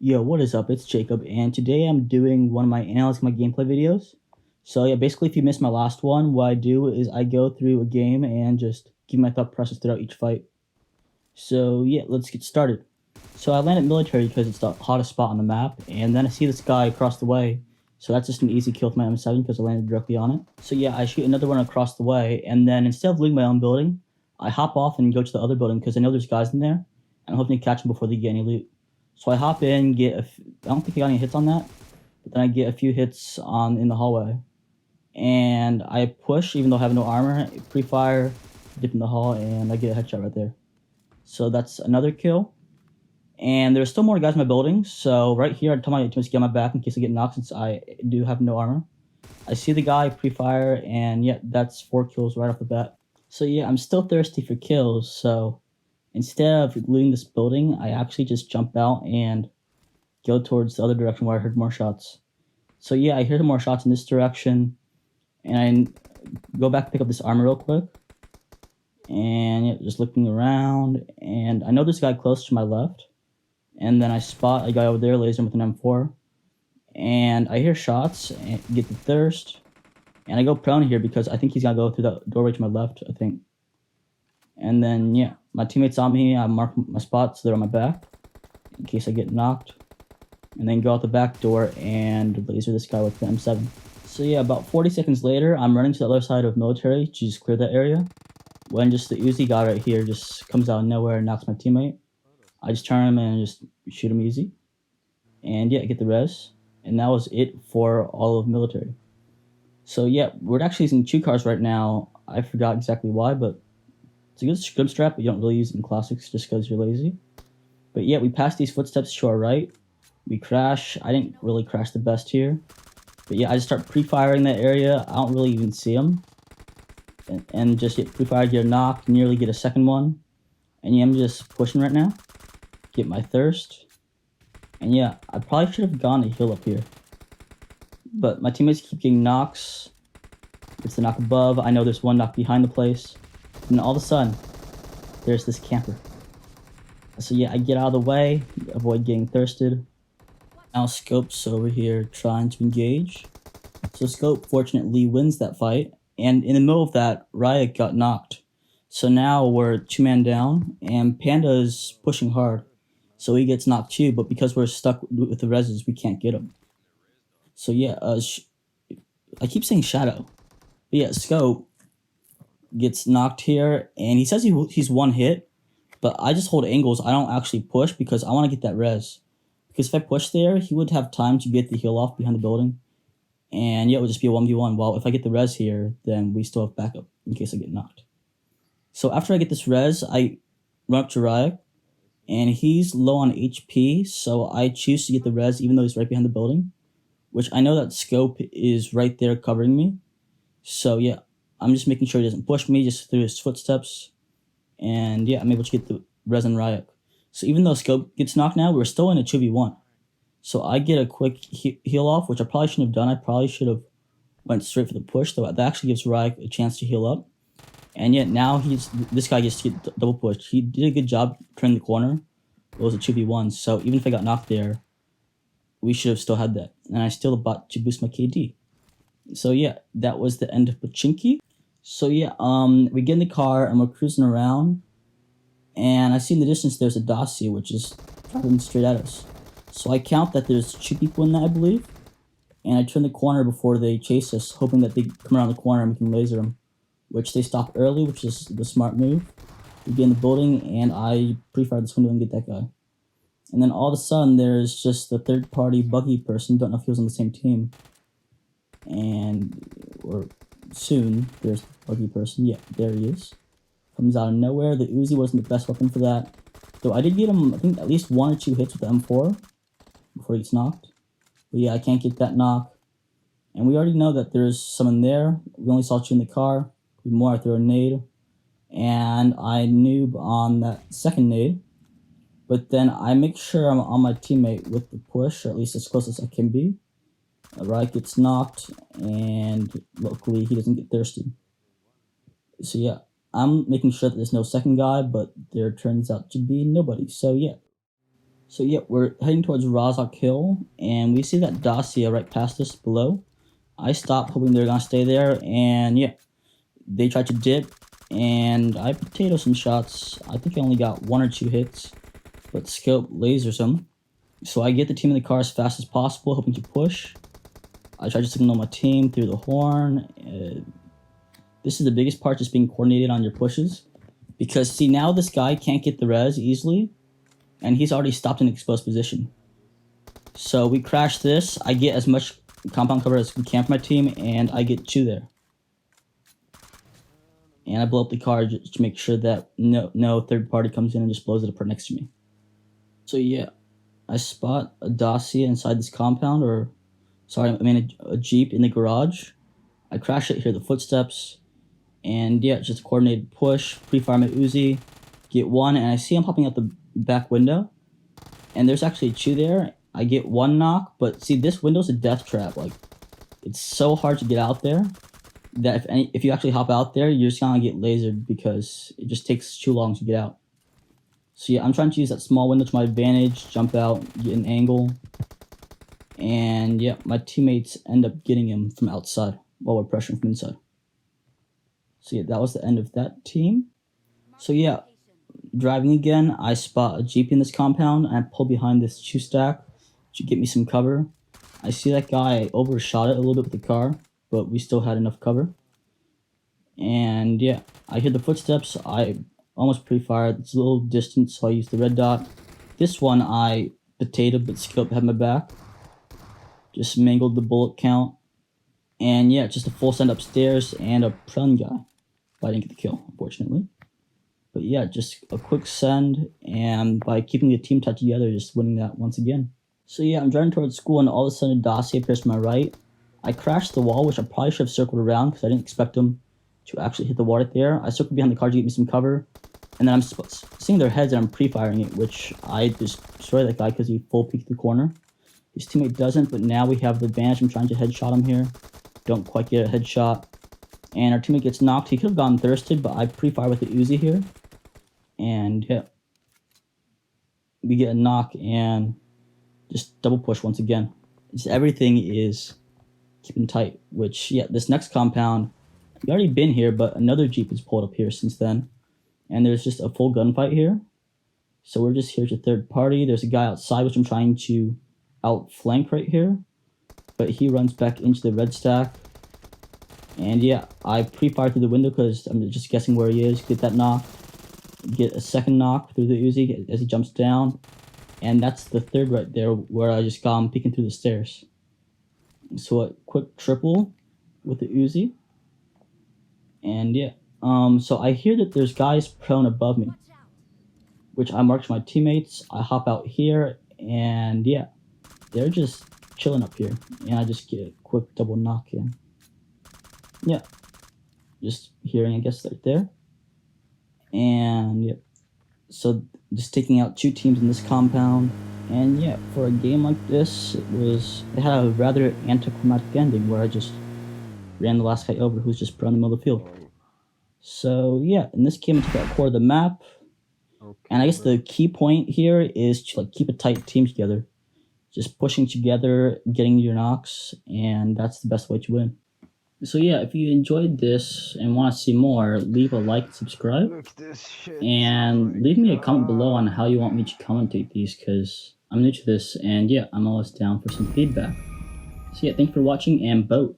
Yo, what is up? It's Jacob, and today I'm doing one of my analyzing my gameplay videos. So yeah, basically, if you missed my last one, what I do is I go through a game and just give my thought process throughout each fight. So yeah, let's get started. So I landed military because it's the hottest spot on the map, and then I see this guy across the way. So that's just an easy kill with my M7 because I landed directly on it. So yeah, I shoot another one across the way, and then instead of looting my own building, I hop off and go to the other building because I know there's guys in there, and I'm hoping to catch them before they get any loot. So I hop in, I don't think I got any hits on that, but then I get a few hits on in the hallway, and I push even though I have no armor, pre-fire, dip in the hall, and I get a headshot right there. So that's another kill. And there's still more guys in my building, so right here I tell my teammates to get on my back in case I get knocked since I do have no armor. I see the guy pre-fire, and yeah, that's 4 kills right off the bat. So yeah, I'm still thirsty for kills, so instead of looting this building, I actually just jump out and go towards the other direction where I heard more shots. So yeah, I hear more shots in this direction, and I go back and pick up this armor real quick. And yeah, just looking around, and I know there's a guy close to my left. And then I spot a guy over there, laser him with an M4. And I hear shots and get the thirst. And I go prone here because I think he's gonna go through the doorway to my left, I think. And then yeah, my teammates on me, I mark my spots so they're on my back in case I get knocked. And then go out the back door and laser this guy with the M7. So yeah, about 40 seconds later, I'm running to the other side of military to just clear that area. When just the Uzi guy right here just comes out of nowhere and knocks my teammate. I just turn him and just shoot him easy. And yeah, get the res. And that was it for all of military. So yeah, we're actually using 2 cars right now. I forgot exactly why, but it's a good scrim strap, but you don't really use it in classics just because you're lazy. But yeah, we passed these footsteps to our right. We crash. I didn't really crash the best here. But yeah, I just start pre-firing that area. I don't really even see them. And just get pre-fired, get a knock, nearly get a second one. And yeah, I'm just pushing right now. Get my thirst. And yeah, I probably should have gone to heal up here. But my teammates keep getting knocks. It's the knock above. I know there's one knock behind the place. And all of a sudden, there's this camper. So yeah, I get out of the way, avoid getting thirsted. Now Scope's over here trying to engage. So Scope fortunately wins that fight. And in the middle of that, Riot got knocked. So now we're 2-man down, and Panda is pushing hard. So he gets knocked too, but because we're stuck with the reses, we can't get him. So yeah, I keep saying Shadow. But yeah, Scope gets knocked here, and he says he's one hit, but I just hold angles. I don't actually push because I want to get that res. Because if I push there, he would have time to get the heal off behind the building. And yeah, it would just be a 1v1. Well, if I get the res here, then we still have backup in case I get knocked. So after I get this res, I run up to Ryuk, and he's low on HP, so I choose to get the res even though he's right behind the building, which I know that Scope is right there covering me. So yeah, I'm just making sure he doesn't push me just through his footsteps. And yeah, I'm able to get the res on Ryuk. So even though Scope gets knocked now, we're still in a 2v1. So I get a quick heal off, which I probably shouldn't have done. I probably should have went straight for the push, though that actually gives Ryuk a chance to heal up. And yet now this guy gets to get double pushed. He did a good job turning the corner. It was a 2v1, so even if I got knocked there, we should have still had that. And I still bought to boost my KD. So yeah, that was the end of Pachinki. So yeah, we get in the car and we're cruising around. And I see in the distance there's a Dacia, which is driving straight at us. So I count that there's 2 people in that, I believe. And I turn the corner before they chase us, hoping that they come around the corner and we can laser them. Which they stop early, which is the smart move. We get in the building, and I pre-fire this window and get that guy. And then all of a sudden, there's just the third-party buggy person. Don't know if he was on the same team. Or soon, there's the buggy person. Yeah, there he is. Comes out of nowhere. The Uzi wasn't the best weapon for that. Though I did get him, I think, at least 1 or 2 hits with the M4 before he gets knocked. But yeah, I can't get that knock. And we already know that there's someone there. We only saw 2 in the car. More, I throw a nade, and I noob on that second nade, but then I make sure I'm on my teammate with the push, or at least as close as I can be. Riot gets knocked, and luckily he doesn't get thirsty. So yeah, I'm making sure that there's no second guy, but there turns out to be nobody. So yeah. So yeah, we're heading towards Razak Hill, and we see that Dacia right past us below. I stopped hoping they're gonna stay there, and yeah, they tried to dip, and I potato some shots. I think I only got 1 or 2 hits, but scope lasers them. So I get the team in the car as fast as possible, hoping to push. I try to signal my team through the horn. This is the biggest part, just being coordinated on your pushes. Because see, now this guy can't get the res easily, and he's already stopped in an exposed position. So we crash this. I get as much compound cover as we can for my team, and I get 2 there. And I blow up the car just to make sure that no third party comes in and just blows it apart next to me. So yeah, I spot a Dacia inside this compound, or sorry, I mean a Jeep in the garage. I crash it, hear the footsteps, and yeah, just a coordinated push, pre-fire my Uzi, get 1, and I see him popping out the back window, and there's actually 2 there. I get 1 knock, but see, this window's a death trap. Like, it's so hard to get out there that if you actually hop out there, you're just gonna get lasered because it just takes too long to get out. So yeah, I'm trying to use that small window to my advantage, jump out, get an angle, and yeah, my teammates end up getting him from outside while we're pressuring from inside. So yeah, that was the end of that team. So yeah, driving again, I spot a Jeep in this compound, and I pull behind this 2 stack to get me some cover. I see that guy overshot it a little bit with the car, but we still had enough cover. And yeah, I hear the footsteps. I almost pre-fired. It's a little distance, so I use the red dot. This one I potatoed, but scope had my back. Just mangled the bullet count. And yeah, just a full send upstairs and a prone guy. But I didn't get the kill, unfortunately. But yeah, just a quick send, and by keeping the team tight together, just winning that once again. So yeah, I'm driving towards school, and all of a sudden Dacia appears to my right. I crashed the wall, which I probably should have circled around because I didn't expect them to actually hit the wall right there. I circled behind the car to get me some cover, and then I'm seeing their heads and I'm pre-firing it, which I just destroy that guy because he full peeked the corner. His teammate doesn't, but now we have the advantage. I'm trying to headshot him here. Don't quite get a headshot. And our teammate gets knocked. He could have gone thirsted, but I pre-fire with the Uzi here. And yeah, we get a knock and just double push once again. Just everything is keeping tight, which, yeah, this next compound, we already been here, but another Jeep has pulled up here since then. And there's just a full gunfight here. So we're just here to third party. There's a guy outside, which I'm trying to outflank right here. But he runs back into the red stack. And yeah, I pre-fire through the window because I'm just guessing where he is. Get that knock. Get a second knock through the Uzi as he jumps down. And that's the third right there where I just got him peeking through the stairs. So a quick triple with the Uzi. And yeah, so I hear that there's guys prone above me, which I marked my teammates. I hop out here, and yeah, they're just chilling up here. And I just get a quick double knock in. Yeah, just hearing, I guess, right there. And yeah, so just taking out 2 teams in this compound. And yeah, for a game like this, it had a rather anticlimactic ending where I just ran the last guy over who's just prone in the middle of the field. So yeah, in this game I took out core of the map. And I guess the key point here is to keep a tight team together. Just pushing together, getting your knocks, and that's the best way to win. So yeah, if you enjoyed this and want to see more, leave a like and subscribe. And leave me a comment below on how you want me to commentate these, because I'm new to this, and yeah, I'm always down for some feedback. So yeah, thanks for watching, and boat.